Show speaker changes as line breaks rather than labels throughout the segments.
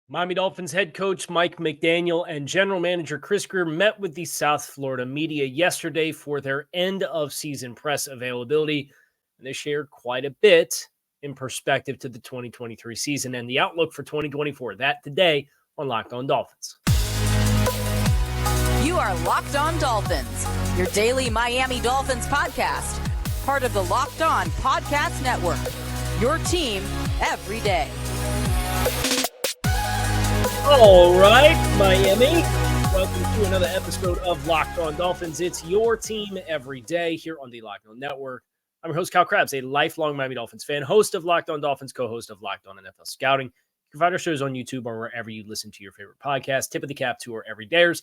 Miami Dolphins head coach Mike McDaniel and general manager Chris Grier met with the South Florida media yesterday for their end-of-season press availability, and they shared quite a bit in perspective to the 2023 season and the outlook for 2024. That today on Locked On Dolphins.
You are Locked On Dolphins, your daily Miami Dolphins podcast, part of the Locked On Podcast Network, your team every day.
All right, Miami. Welcome to another episode of Locked On Dolphins. It's your team every day here on the Locked On Network. I'm your host, Kyle Krabs, a lifelong Miami Dolphins fan, host of Locked On Dolphins, co-host of Locked On NFL Scouting. You can find our shows on YouTube or wherever you listen to your favorite podcast. Tip of the cap to our everydayers,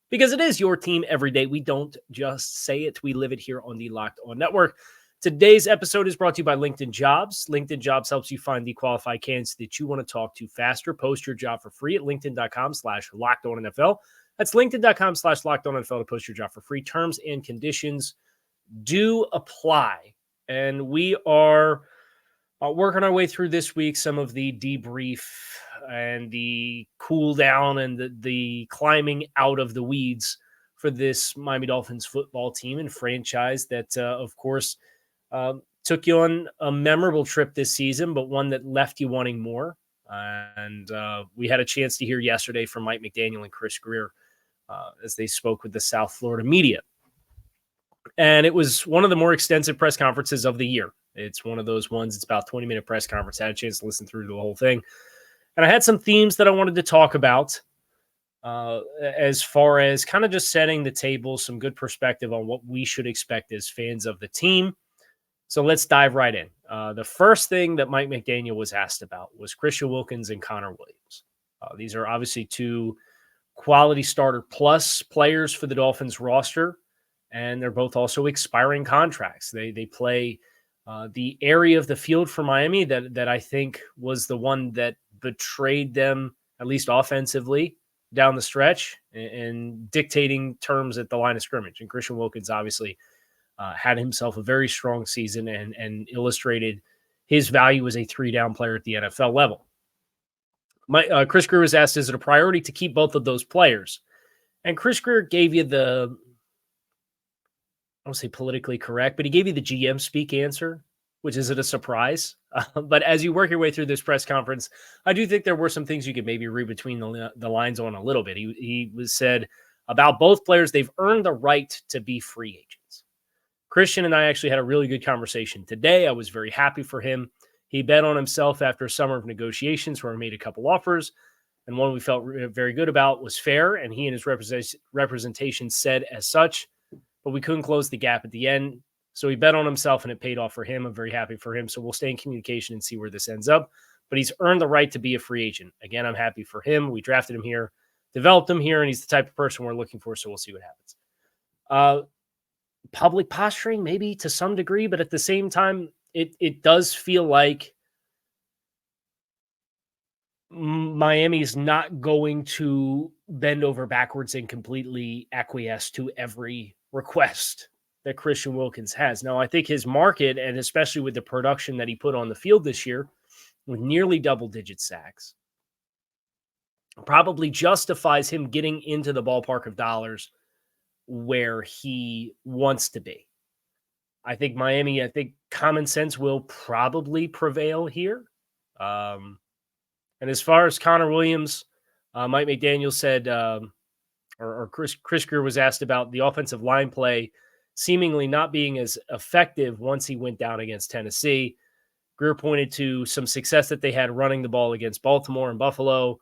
because it is your team every day. We don't just say it, we live it here on the Locked On Network. Today's episode is brought to you by LinkedIn Jobs. LinkedIn Jobs helps you find the qualified candidates that you want to talk to faster. Post your job for free at linkedin.com/LockedOnNFL. That's linkedin.com/LockedOnNFL to post your job for free. Terms and conditions do apply. And we are working our way through this week, some of the debrief and the cool down and the climbing out of the weeds for this Miami Dolphins football team and franchise that, of course, took you on a memorable trip this season, but one that left you wanting more. And we had a chance to hear yesterday from Mike McDaniel and Chris Grier as they spoke with the South Florida media. And it was one of the more extensive press conferences of the year. It's one of those ones, it's about a 20-minute press conference. I had a chance to listen through the whole thing. And I had some themes that I wanted to talk about as far as kind of just setting the table, some good perspective on what we should expect as fans of the team. So let's dive right in. The first thing that Mike McDaniel was asked about was Christian Wilkins and Connor Williams. These are obviously two quality starter plus players for the Dolphins roster, and they're both also expiring contracts. They play the area of the field for Miami that I think was the one that betrayed them, at least offensively, down the stretch and dictating terms at the line of scrimmage. And Christian Wilkins obviously had himself a very strong season and illustrated his value as a three-down player at the NFL level. Chris Grier was asked, is it a priority to keep both of those players? And Chris Grier gave you I won't say politically correct, but he gave you the GM speak answer, which isn't a surprise. But as you work your way through this press conference, I do think there were some things you could maybe read between the lines on a little bit. He was said about both players, they've earned the right to be free agents. Christian and I actually had a really good conversation today. I was very happy for him. He bet on himself after a summer of negotiations where he made a couple offers, and one we felt very good about was fair, and he and his representation said as such, but we couldn't close the gap at the end. So he bet on himself, and it paid off for him. I'm very happy for him. So we'll stay in communication and see where this ends up. But he's earned the right to be a free agent. Again, I'm happy for him. We drafted him here, developed him here, and he's the type of person we're looking for, so we'll see what happens. Public posturing, maybe to some degree, but at the same time, it does feel like Miami's not going to bend over backwards and completely acquiesce to every request that Christian Wilkins has. Now, I think his market, and especially with the production that he put on the field this year, with nearly double-digit sacks, probably justifies him getting into the ballpark of dollars where he wants to be. I think common sense will probably prevail here. And as far as Connor Williams, Mike McDaniel said, or Chris Grier was asked about the offensive line play seemingly not being as effective once he went down against Tennessee. Grier pointed to some success that they had running the ball against Baltimore and Buffalo.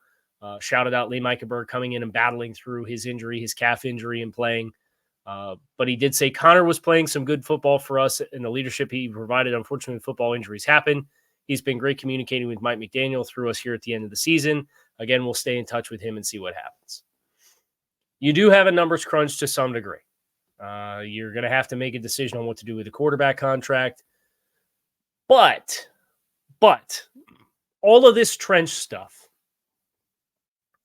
Shouted out Lee Mickelberg coming in and battling through his injury, his calf injury, and playing. But he did say Connor was playing some good football for us in the leadership he provided. Unfortunately, football injuries happen. He's been great communicating with Mike McDaniel through us here at the end of the season. Again, we'll stay in touch with him and see what happens. You do have a numbers crunch to some degree. You're going to have to make a decision on what to do with the quarterback contract. But all of this trench stuff,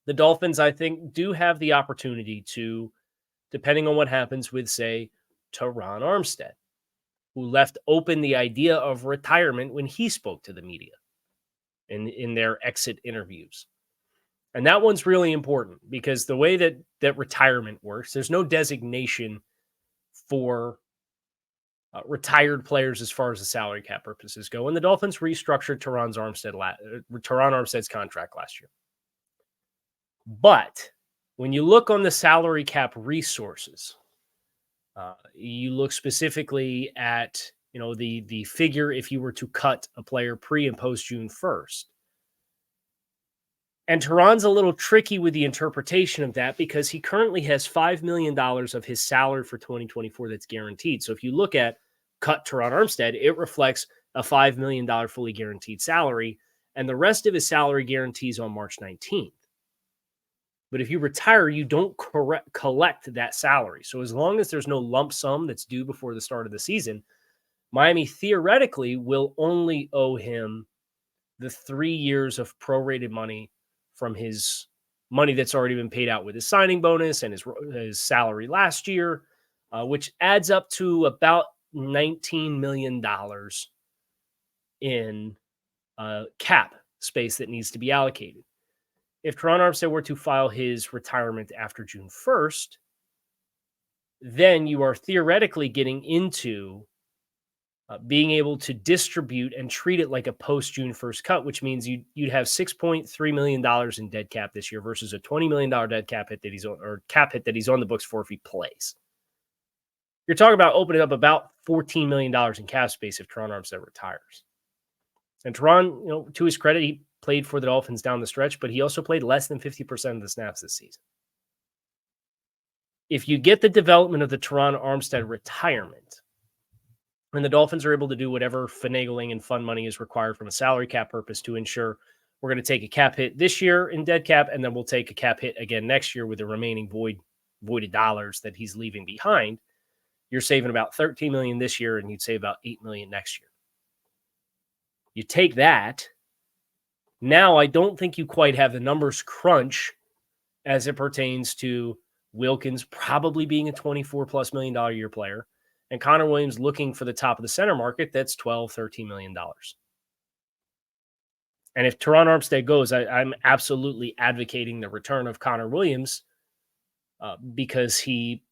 the Dolphins, I think, do have the opportunity to, depending on what happens with, say, Teron Armstead, who left open the idea of retirement when he spoke to the media in their exit interviews. And that one's really important because the way that retirement works, there's no designation for retired players as far as the salary cap purposes go. And the Dolphins restructured Teron Armstead's contract last year. But when you look on the salary cap resources, you look specifically at the figure if you were to cut a player pre and post June 1st. And Teron's a little tricky with the interpretation of that because he currently has $5 million of his salary for 2024 that's guaranteed. So if you look at cut Teron Armstead, it reflects a $5 million fully guaranteed salary, and the rest of his salary guarantees on March 19th. But if you retire, you don't collect that salary. So as long as there's no lump sum that's due before the start of the season, Miami theoretically will only owe him the 3 years of prorated money from his money that's already been paid out with his signing bonus and his salary last year, which adds up to about $19 million in cap space that needs to be allocated. If Teron Armstead were to file his retirement after June 1st, then you are theoretically getting into being able to distribute and treat it like a post-June 1st cut, which means you'd have $6.3 million in dead cap this year versus a $20 million dead cap hit that he's on the books for if he plays. You're talking about opening up about $14 million in cap space if Teron Armstead retires. And Teron, to his credit, he played for the Dolphins down the stretch, but he also played less than 50% of the snaps this season. If you get the development of the Teron Armstead retirement, and the Dolphins are able to do whatever finagling and fun money is required from a salary cap purpose to ensure we're going to take a cap hit this year in dead cap, and then we'll take a cap hit again next year with the remaining voided dollars that he's leaving behind, you're saving about $13 million this year, and you'd save about $8 million next year. You take that. Now, I don't think you quite have the numbers crunch as it pertains to Wilkins probably being a $24+ million a year player, and Connor Williams looking for the top of the center market, that's $12, $13 million. And if Teron Armstead goes, I'm absolutely advocating the return of Connor Williams because he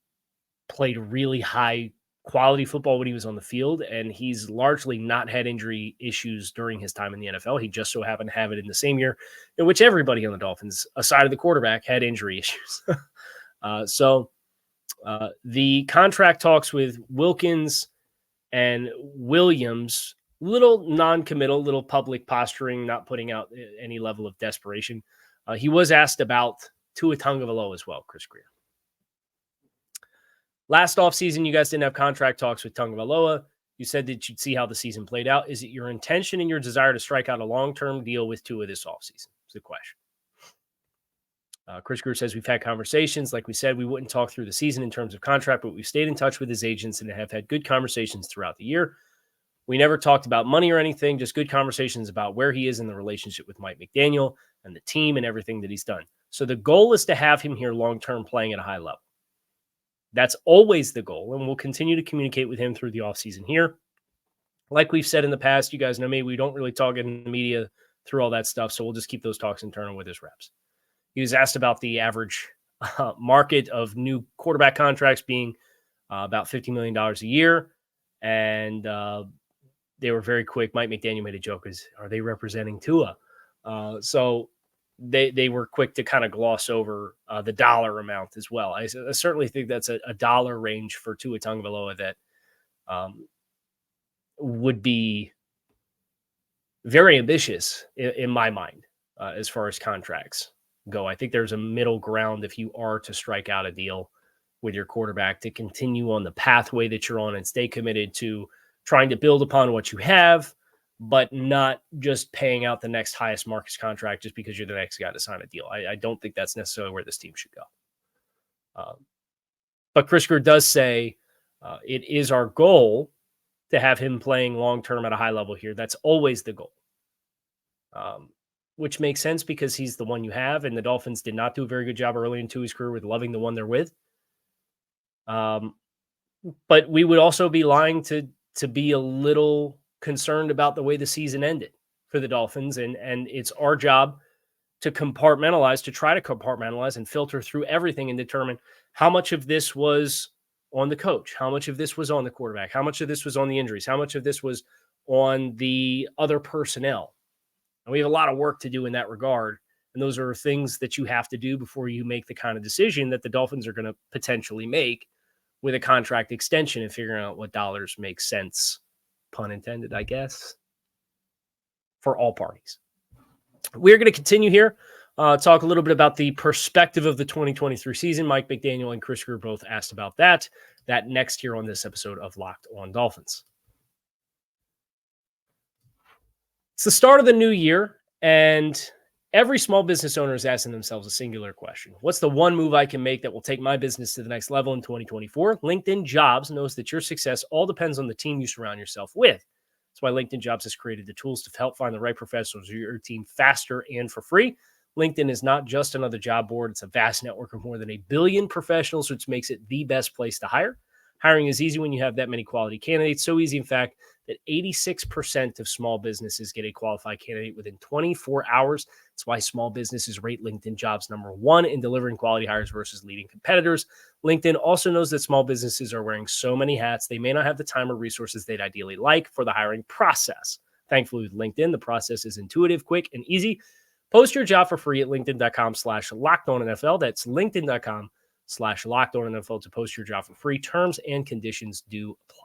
played really high quality football when he was on the field, and he's largely not had injury issues during his time in the NFL. He just so happened to have it in the same year in which everybody on the Dolphins, aside of the quarterback, had injury issues. The contract talks with Wilkins and Williams, little non-committal, little public posturing, not putting out any level of desperation. He was asked about Tua Tagovailoa as well, Chris Grier. Last offseason, you guys didn't have contract talks with Tagovailoa. You said that you'd see how the season played out. Is it your intention and your desire to strike out a long-term deal with Tua this offseason? Is the question. Chris Grier says, we've had conversations. Like we said, we wouldn't talk through the season in terms of contract, but we've stayed in touch with his agents and have had good conversations throughout the year. We never talked about money or anything, just good conversations about where he is in the relationship with Mike McDaniel and the team and everything that he's done. So the goal is to have him here long-term playing at a high level. That's always the goal, and we'll continue to communicate with him through the offseason here. Like we've said in the past, you guys know me, we don't really talk in the media through all that stuff, so we'll just keep those talks internal with his reps. He was asked about the average market of new quarterback contracts being about $50 million a year, and they were very quick. Mike McDaniel made a joke, are they representing Tua? So they were quick to kind of gloss over the dollar amount as well. I certainly think that's a dollar range for Tua Tagovailoa that would be very ambitious in my mind as far as contracts go. I think there's a middle ground if you are to strike out a deal with your quarterback to continue on the pathway that you're on and stay committed to trying to build upon what you have, but not just paying out the next highest market contract just because you're the next guy to sign a deal. I don't think that's necessarily where this team should go. But Chris Grier does say it is our goal to have him playing long-term at a high level here. That's always the goal, which makes sense because he's the one you have, and the Dolphins did not do a very good job early into his career with loving the one they're with. But we would also be lying to be a little concerned about the way the season ended for the Dolphins. And it's our job to try to compartmentalize and filter through everything and determine how much of this was on the coach, how much of this was on the quarterback, how much of this was on the injuries, how much of this was on the other personnel. And we have a lot of work to do in that regard. And those are things that you have to do before you make the kind of decision that the Dolphins are going to potentially make with a contract extension and figuring out what dollars make sense, pun intended, I guess, for all parties. We're going to continue here, talk a little bit about the perspective of the 2023 season. Mike McDaniel and Chris Grier both asked about that next year on this episode of Locked On Dolphins. It's the start of the new year, and every small business owner is asking themselves a singular question. What's the one move I can make that will take my business to the next level in 2024? LinkedIn Jobs knows that your success all depends on the team you surround yourself with. That's why LinkedIn Jobs has created the tools to help find the right professionals for your team faster and for free. LinkedIn is not just another job board. It's a vast network of more than 1 billion professionals, which makes it the best place to hire. Hiring is easy when you have that many quality candidates. So easy, in fact, that 86% of small businesses get a qualified candidate within 24 hours. That's why small businesses rate LinkedIn Jobs #1 in delivering quality hires versus leading competitors. LinkedIn also knows that small businesses are wearing so many hats, they may not have the time or resources they'd ideally like for the hiring process. Thankfully, with LinkedIn, the process is intuitive, quick, and easy. Post your job for free at linkedin.com/LockedOnNFL. That's linkedin.com/LockedOnNFL to post your job for free. Terms and conditions do apply.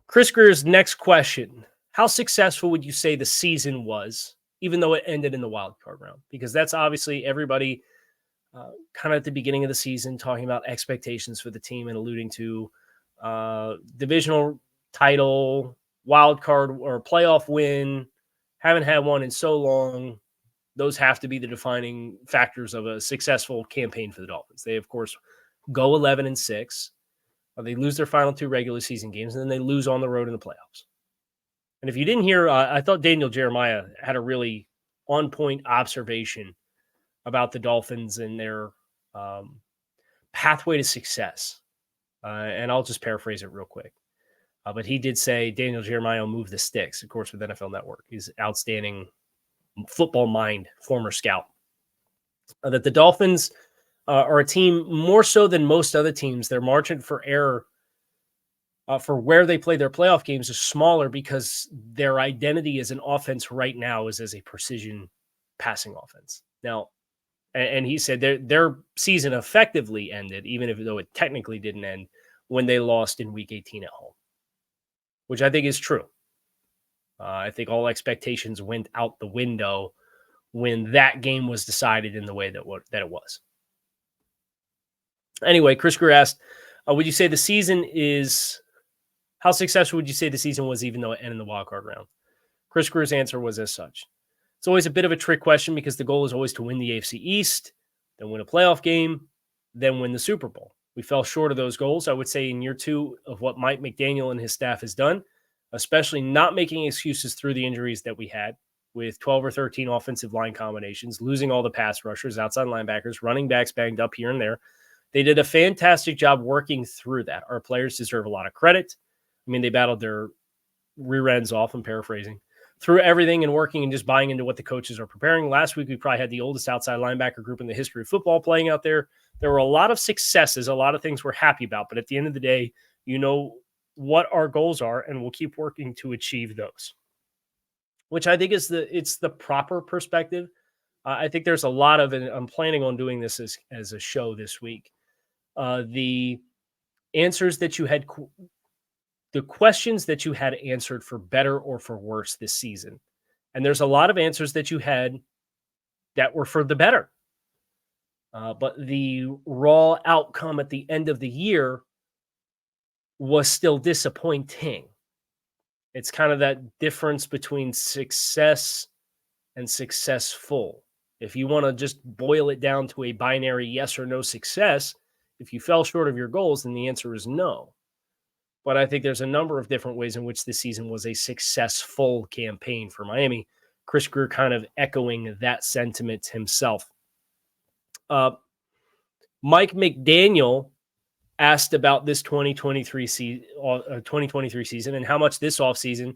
Chris Grier's next question: how successful would you say the season was, even though it ended in the wild card round? Because that's obviously everybody kind of at the beginning of the season talking about expectations for the team and alluding to divisional title, wild card or playoff win. Haven't had one in so long. Those have to be the defining factors of a successful campaign for the Dolphins. They, of course, go 11-6. They lose their final 2 regular season games, and then they lose on the road in the playoffs. And if you didn't hear, I thought Daniel Jeremiah had a really on-point observation about the Dolphins and their pathway to success. And I'll just paraphrase it real quick. But he did say Daniel Jeremiah moved the sticks, of course, with NFL Network. He's outstanding football mind, former scout. That the Dolphins are a team more so than most other teams. Their margin for error for where they play their playoff games is smaller because their identity as an offense right now is as a precision passing offense. Now, and he said their season effectively ended, even though it technically didn't end, when they lost in Week 18 at home, which I think is true. I think all expectations went out the window when that game was decided in the way that it was. Anyway, Chris Grier asked, would you say the season is, how successful would you say the season was even though it ended in the wildcard round? Chris Grier's answer was as such. It's always a bit of a trick question because the goal is always to win the AFC East, then win a playoff game, then win the Super Bowl. We fell short of those goals, I would say, in year 2 of what Mike McDaniel and his staff has done, especially not making excuses through the injuries that we had with 12 or 13 offensive line combinations, losing all the pass rushers, outside linebackers, running backs banged up here and there. They did a fantastic job working through that. Our players deserve a lot of credit. I mean, they battled their rear ends off, I'm paraphrasing, through everything and working and just buying into what the coaches are preparing. Last week, we probably had the oldest outside linebacker group in the history of football playing out there. There were a lot of successes, a lot of things we're happy about. But at the end of the day, you know what our goals are, and we'll keep working to achieve those, which I think is the proper perspective. I think there's a lot of, and I'm planning on doing this as a show this week. The answers that you had, the questions that you had answered for better or for worse this season. And there's a lot of answers that you had that were for the better. But the raw outcome at the end of the year was still disappointing. It's kind of that difference between success and successful. If you want to just boil it down to a binary yes or no success, if you fell short of your goals, then the answer is no. But I think there's a number of different ways in which this season was a successful campaign for Miami. Chris Grier kind of echoing that sentiment himself. Mike McDaniel asked about this 2023 season and how much this offseason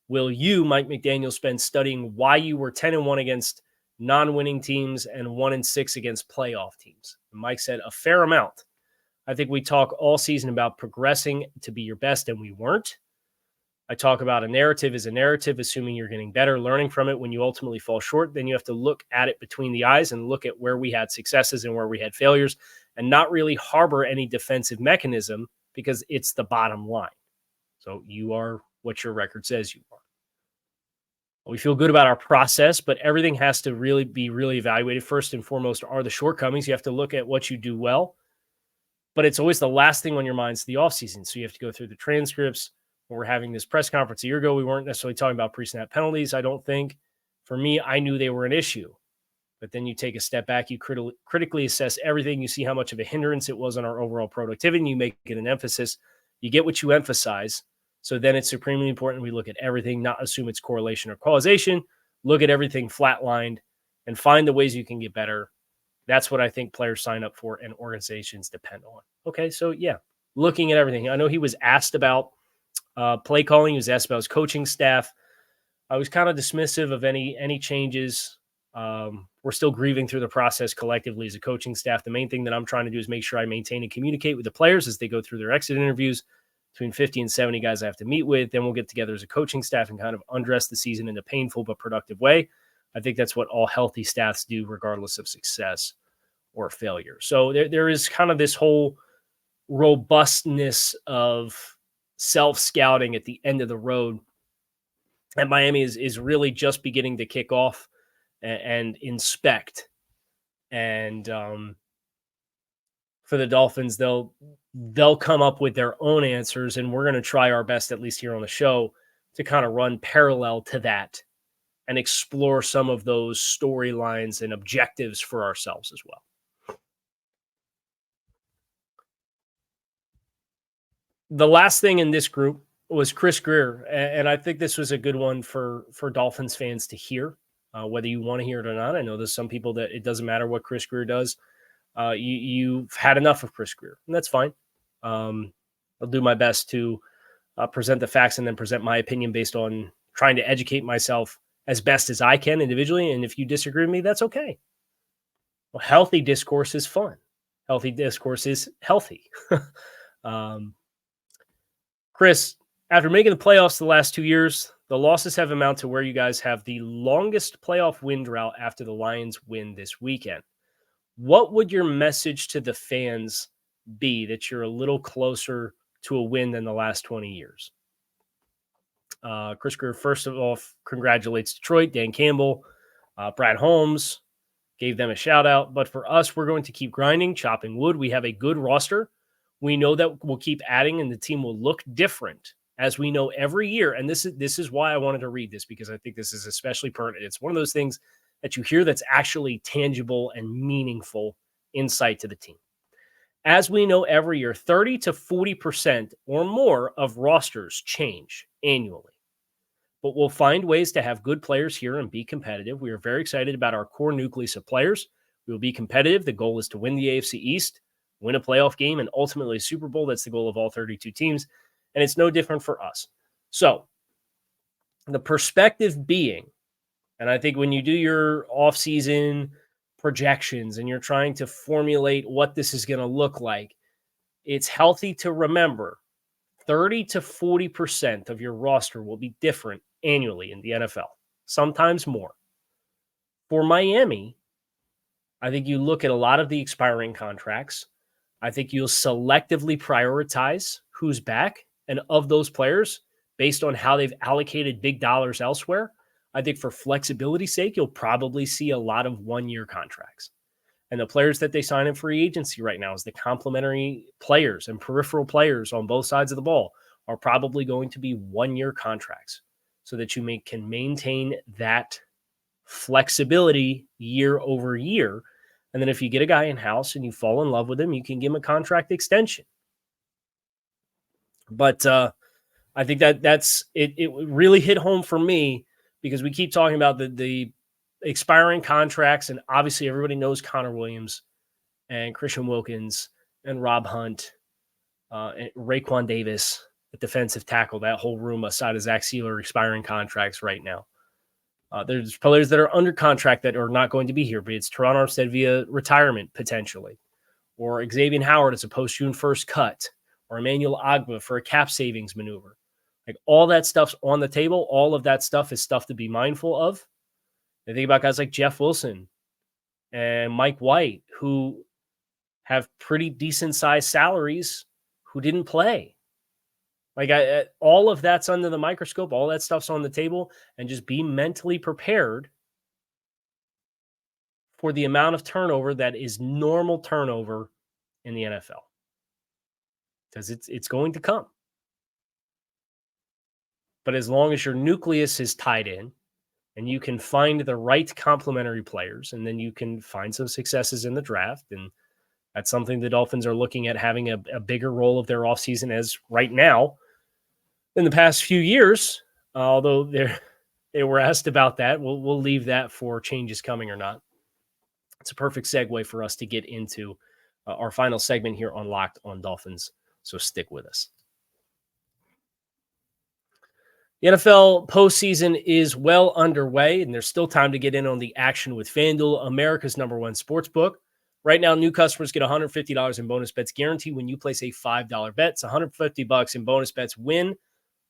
will you, Mike McDaniel, spend studying why you were 10-1 against non-winning teams and 1-6 against playoff teams? And Mike said a fair amount. I think we talk all season about progressing to be your best, and we weren't. I talk about a narrative is a narrative, assuming you're getting better, learning from it. When you ultimately fall short, then you have to look at it between the eyes and look at where we had successes and where we had failures, and not really harbor any defensive mechanism because it's the bottom line. So you are what your record says you are. We feel good about our process, but everything has to really be evaluated. First and foremost are the shortcomings. You have to look at what you do well, but it's always the last thing on your mind is the offseason. So you have to go through the transcripts. When we're having this press conference a year ago, we weren't necessarily talking about pre-snap penalties, I don't think. For me, I knew they were an issue. But then you take a step back, you critically assess everything, you see how much of a hindrance it was on our overall productivity, and you make it an emphasis. You get what you emphasize. So then it's supremely important we look at everything, not assume it's correlation or causation. Look at everything flatlined and find the ways you can get better. That's what I think players sign up for and organizations depend on. Okay, so yeah, looking at everything. I know he was asked about play calling. He was asked about his coaching staff. I was kind of dismissive of any changes. We're still grieving through the process collectively as a coaching staff. The main thing that I'm trying to do is make sure I maintain and communicate with the players as they go through their exit interviews. Between 50 and 70 guys I have to meet with. Then we'll get together as a coaching staff and kind of undress the season in a painful but productive way. I think that's what all healthy staffs do, regardless of success or failure. So there is kind of this whole robustness of self-scouting at the end of the road. And Miami is really just beginning to kick off and inspect. And for the Dolphins, they'll come up with their own answers, and we're going to try our best, at least here on the show, to kind of run parallel to that and explore some of those storylines and objectives for ourselves as well. The last thing in this group was Chris Grier, and I think this was a good one for Dolphins fans to hear, whether you want to hear it or not. I know there's some people that it doesn't matter what Chris Grier does. You've had enough of Chris Grier, and that's fine. I'll do my best to present the facts and then present my opinion based on trying to educate myself as best as I can individually. And if you disagree with me, that's okay. Well, healthy discourse is fun. Healthy discourse is healthy. Chris, after making the playoffs the last 2 years, the losses have amounted to where you guys have the longest playoff win drought after the Lions win this weekend. What would your message to the fans be that you're a little closer to a win than the last 20 years? Chris Grier, first of all, congratulates Detroit, Dan Campbell, Brad Holmes, gave them a shout out. But for us, we're going to keep grinding, chopping wood. We have a good roster. We know that we'll keep adding and the team will look different as we know every year. And this is why I wanted to read this, because I think this is especially pertinent. It's one of those things that you hear that's actually tangible and meaningful insight to the team. As we know every year, 30 to 40% or more of rosters change annually. But we'll find ways to have good players here and be competitive. We are very excited about our core nucleus of players. We will be competitive. The goal is to win the AFC East, win a playoff game, and ultimately a Super Bowl. That's the goal of all 32 teams. And it's no different for us. So the perspective being, and I think when you do your offseason projections and you're trying to formulate what this is going to look like, it's healthy to remember 30 to 40% of your roster will be different annually in the NFL, sometimes more. For Miami, I think you look at a lot of the expiring contracts. I think you'll selectively prioritize who's back, and of those players, based on how they've allocated big dollars elsewhere, I think for flexibility's sake, you'll probably see a lot of one-year contracts. And the players that they sign in free agency right now is the complementary players and peripheral players on both sides of the ball are probably going to be one-year contracts so that you can maintain that flexibility year over year. And then if you get a guy in-house and you fall in love with him, you can give him a contract extension. But I think that's it. It really hit home for me because we keep talking about the expiring contracts, and obviously everybody knows Connor Williams and Christian Wilkins and Rob Hunt and Raekwon Davis, at defensive tackle, that whole room aside of Zach Sealer expiring contracts right now. There's players that are under contract that are not going to be here, but it's Teron Armstead via retirement potentially, or Xavier Howard as a post-June 1st cut, or Emmanuel Agba for a cap savings maneuver. Like all that stuff's on the table. All of that stuff is stuff to be mindful of. I think about guys like Jeff Wilson and Mike White, who have pretty decent sized salaries, who didn't play. Like all of that's under the microscope. All that stuff's on the table, and just be mentally prepared for the amount of turnover that is normal turnover in the NFL, because it's going to come. But as long as your nucleus is tied in and you can find the right complementary players, and then you can find some successes in the draft, and that's something the Dolphins are looking at, having a bigger role of their offseason as right now in the past few years, although they were asked about that. We'll leave that for changes coming or not. It's a perfect segue for us to get into our final segment here on Locked on Dolphins, so stick with us. The NFL postseason is well underway, and there's still time to get in on the action with FanDuel, America's #1 sportsbook. Right now, new customers get $150 in bonus bets guaranteed when you place a $5 bet. It's $150 in bonus bets, win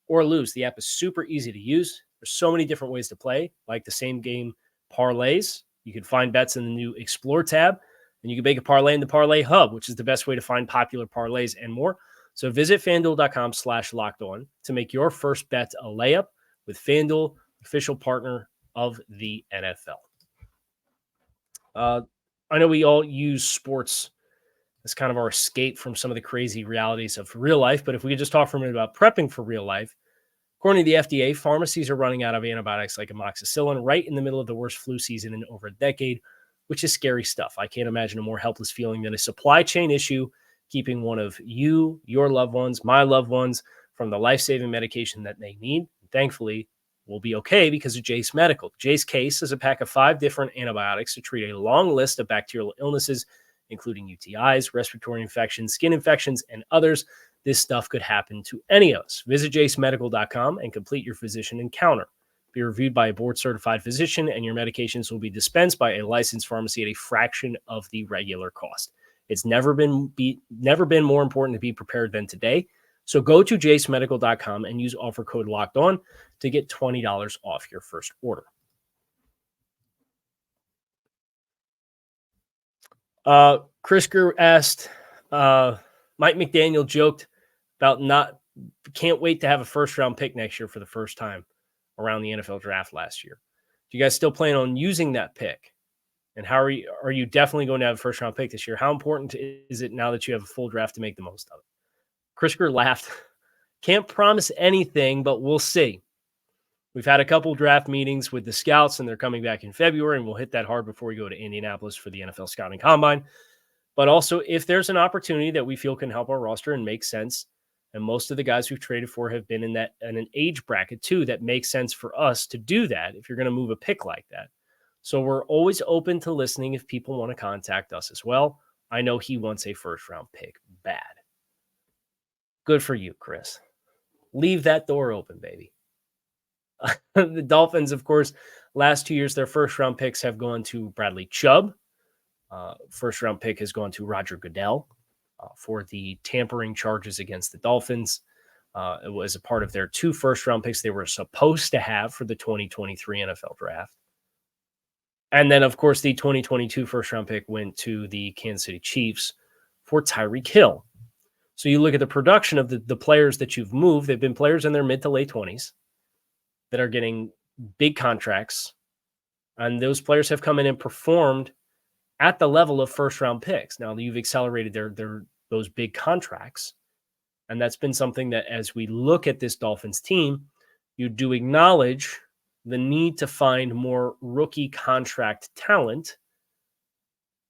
or lose. The app is super easy to use. There's so many different ways to play, like the same game parlays. You can find bets in the new Explore tab, and you can make a parlay in the Parlay Hub, which is the best way to find popular parlays and more. So visit FanDuel.com/lockedon to make your first bet a layup with FanDuel, official partner of the NFL. I know we all use sports as kind of our escape from some of the crazy realities of real life, but if we could just talk for a minute about prepping for real life, according to the FDA, pharmacies are running out of antibiotics like amoxicillin right in the middle of the worst flu season in over a decade, which is scary stuff. I can't imagine a more helpless feeling than a supply chain issue keeping one of you, your loved ones, my loved ones from the life-saving medication that they need. Thankfully, we'll be okay because of Jase Medical. Jase Case is a pack of 5 different antibiotics to treat a long list of bacterial illnesses, including UTIs, respiratory infections, skin infections, and others. This stuff could happen to any of us. Visit jasemedical.com and complete your physician encounter. Be reviewed by a board-certified physician, and your medications will be dispensed by a licensed pharmacy at a fraction of the regular cost. It's never been more important to be prepared than today. So go to jasemedical.com and use offer code LOCKEDON to get $20 off your first order. Chris Grier asked, Mike McDaniel joked about can't wait to have a first-round pick next year for the first time around the NFL draft last year. Do you guys still plan on using that pick? And how are you definitely going to have a first-round pick this year? How important is it now that you have a full draft to make the most of it? Chris Grier laughed. Can't promise anything, but we'll see. We've had a couple draft meetings with the scouts, and they're coming back in February, and we'll hit that hard before we go to Indianapolis for the NFL Scouting Combine. But also, if there's an opportunity that we feel can help our roster and make sense, and most of the guys we've traded for have been in an age bracket too that makes sense for us to do that if you're going to move a pick like that. So we're always open to listening if people want to contact us as well. I know he wants a first-round pick bad. Good for you, Chris. Leave that door open, baby. The Dolphins, of course, last 2 years, their first-round picks have gone to Bradley Chubb. First-round pick has gone to Roger Goodell for the tampering charges against the Dolphins. It was a part of their 2 first-round picks they were supposed to have for the 2023 NFL Draft. And then, of course, the 2022 first-round pick went to the Kansas City Chiefs for Tyreek Hill. So you look at the production of the players that you've moved. They've been players in their mid to late 20s that are getting big contracts. And those players have come in and performed at the level of first-round picks. Now, you've accelerated those big contracts. And that's been something that, as we look at this Dolphins team, you do acknowledge the need to find more rookie contract talent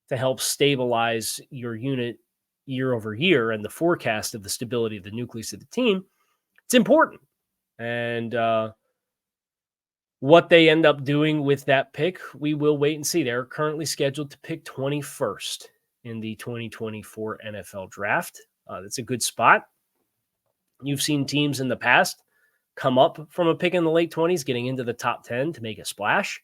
to help stabilize your unit year over year and the forecast of the stability of the nucleus of the team. It's important. And what they end up doing with that pick, we will wait and see. They're currently scheduled to pick 21st in the 2024 NFL Draft. That's a good spot. You've seen teams in the past come up from a pick in the late 20s, getting into the top 10 to make a splash.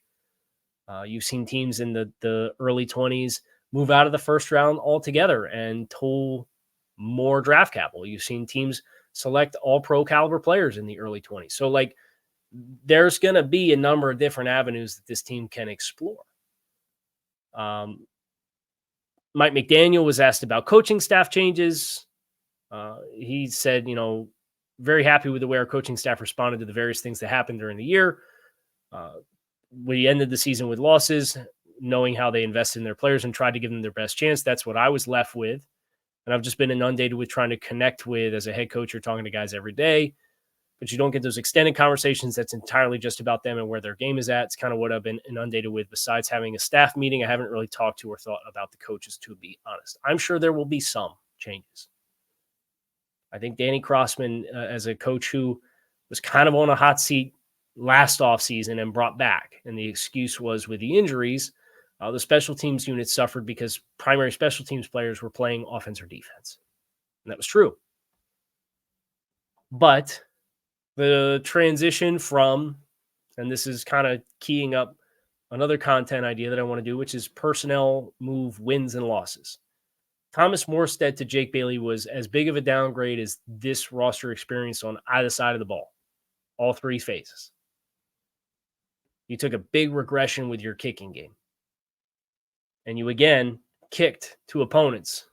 You've seen teams in the early 20s move out of the first round altogether and toll more draft capital. You've seen teams select all pro caliber players in the early 20s. So like there's going to be a number of different avenues that this team can explore. Mike McDaniel was asked about coaching staff changes. He said, very happy with the way our coaching staff responded to the various things that happened during the year. We ended the season with losses, knowing how they invested in their players and tried to give them their best chance. That's what I was left with. And I've just been inundated with trying to connect with, as a head coach, you're talking to guys every day, but you don't get those extended conversations that's entirely just about them and where their game is at. It's kind of what I've been inundated with. Besides having a staff meeting, I haven't really talked to or thought about the coaches, to be honest. I'm sure there will be some changes. I think Danny Crossman, as a coach who was kind of on a hot seat last offseason and brought back, and the excuse was with the injuries, the special teams unit suffered because primary special teams players were playing offense or defense. And that was true. But the transition from, and this is kind of keying up another content idea that I want to do, which is personnel move wins and losses. Thomas Morstead to Jake Bailey was as big of a downgrade as this roster experienced on either side of the ball, all three phases. You took a big regression with your kicking game. And you again kicked to opponents.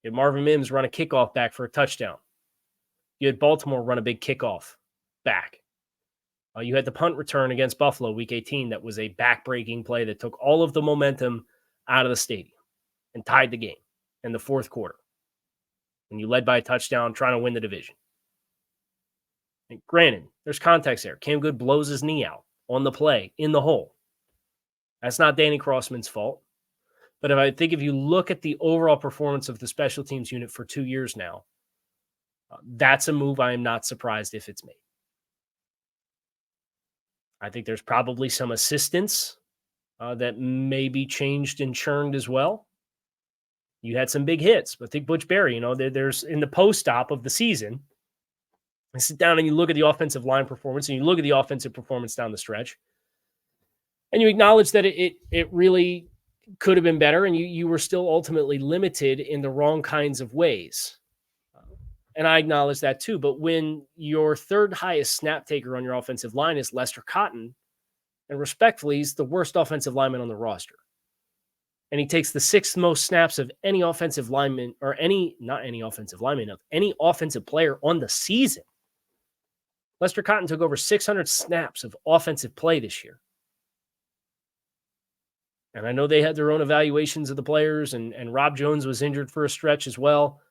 You had Marvin Mims run a kickoff back for a touchdown. You had Baltimore run a big kickoff back. You had the punt return against Buffalo week 18 that was a back-breaking play that took all of the momentum out of the stadium and tied the game in the fourth quarter. And you led by a touchdown trying to win the division. And granted, there's context there. Cam Good blows his knee out on the play in the hole. That's not Danny Crossman's fault. But if you look at the overall performance of the special teams unit for 2 years now, that's a move I am not surprised if it's made. I think there's probably some assistance that may be changed and churned as well. You had some big hits, but think Butch Berry, there's in the post-op of the season, you sit down and you look at the offensive line performance and you look at the offensive performance down the stretch, and you acknowledge that it really could have been better, and you were still ultimately limited in the wrong kinds of ways. And I acknowledge that too. But when your third highest snap taker on your offensive line is Lester Cotton, and respectfully, he's the worst offensive lineman on the roster. And he takes the sixth most snaps of any offensive lineman, or not any offensive lineman, of any offensive player on the season. Lester Cotton took over 600 snaps of offensive play this year. And I know they had their own evaluations of the players, and Rob Jones was injured for a stretch as well.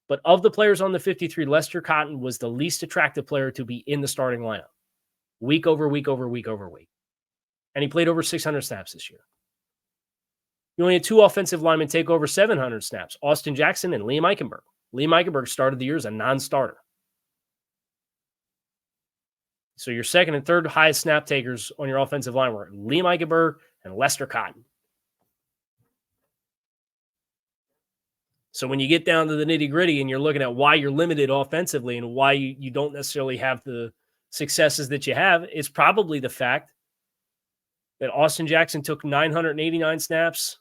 But of the players on the 53, Lester Cotton was the least attractive player to be in the starting lineup, week over week over week over week. And he played over 600 snaps this year. You only had two offensive linemen take over 700 snaps, Austin Jackson and Liam Eichenberg. Liam Eichenberg started the year as a non-starter. So your second and third highest snap takers on your offensive line were Liam Eichenberg and Lester Cotton. So when you get down to the nitty-gritty and you're looking at why you're limited offensively and why you don't necessarily have the successes that you have, it's probably the fact that Austin Jackson took 989 snaps,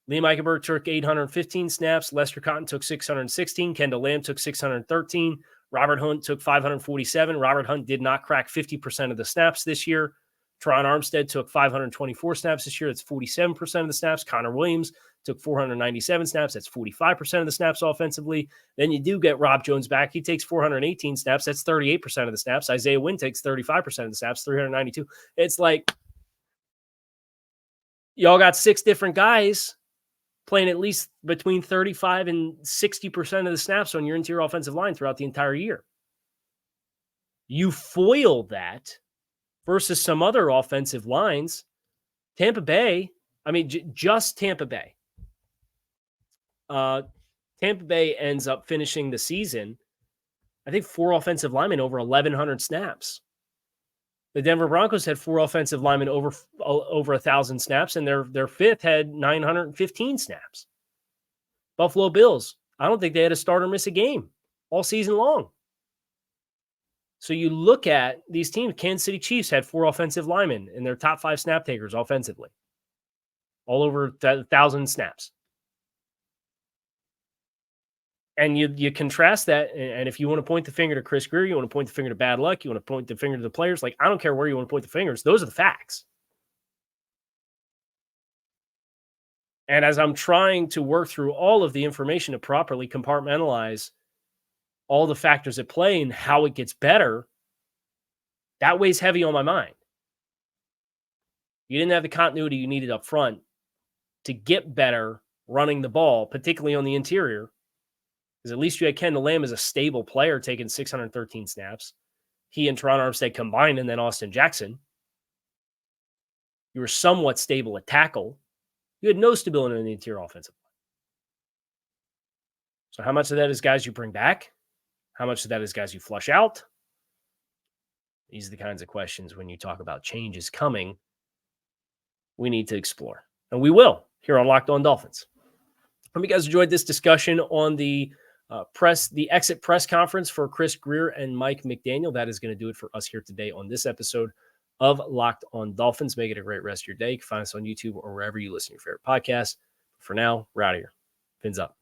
Liam Eichenberg took 815 snaps, Lester Cotton took 616, Kendall Lamb took 613, Robert Hunt took 547. Robert Hunt did not crack 50% of the snaps this year. Teron Armstead took 524 snaps this year. That's 47% of the snaps. Connor Williams took 497 snaps. That's 45% of the snaps offensively. Then you do get Rob Jones back. He takes 418 snaps. That's 38% of the snaps. Isaiah Wynn takes 35% of the snaps, 392. It's like y'all got six different guys playing at least between 35 and 60% of the snaps on your interior offensive line throughout the entire year. You foil that versus some other offensive lines. Tampa Bay, just Tampa Bay. Tampa Bay ends up finishing the season, I think, 4 offensive linemen over 1,100 snaps. The Denver Broncos had 4 offensive linemen over 1,000 snaps, and their fifth had 915 snaps. Buffalo Bills, I don't think they had a starter miss a game all season long. So you look at these teams, Kansas City Chiefs had 4 offensive linemen in their top 5 snap takers offensively, all over 1,000 snaps. And you contrast that, and if you want to point the finger to Chris Grier, you want to point the finger to bad luck, you want to point the finger to the players, like, I don't care where you want to point the fingers. Those are the facts. And as I'm trying to work through all of the information to properly compartmentalize all the factors at play and how it gets better, that weighs heavy on my mind. You didn't have the continuity you needed up front to get better running the ball, particularly on the interior, because at least you had Kendall Lamb as a stable player taking 613 snaps. He and Teron Armstead combined, and then Austin Jackson. You were somewhat stable at tackle. You had no stability in the interior offensive line. So how much of that is guys you bring back? How much of that is guys you flush out? These are the kinds of questions when you talk about changes coming, we need to explore. And we will here on Locked On Dolphins. Hope you guys enjoyed this discussion on the exit press conference for Chris Grier and Mike McDaniel. That is going to do it for us here today on this episode of Locked On Dolphins. Make it a great rest of your day. You can find us on YouTube or wherever you listen to your favorite podcast. For now, we're out of here. Fins up.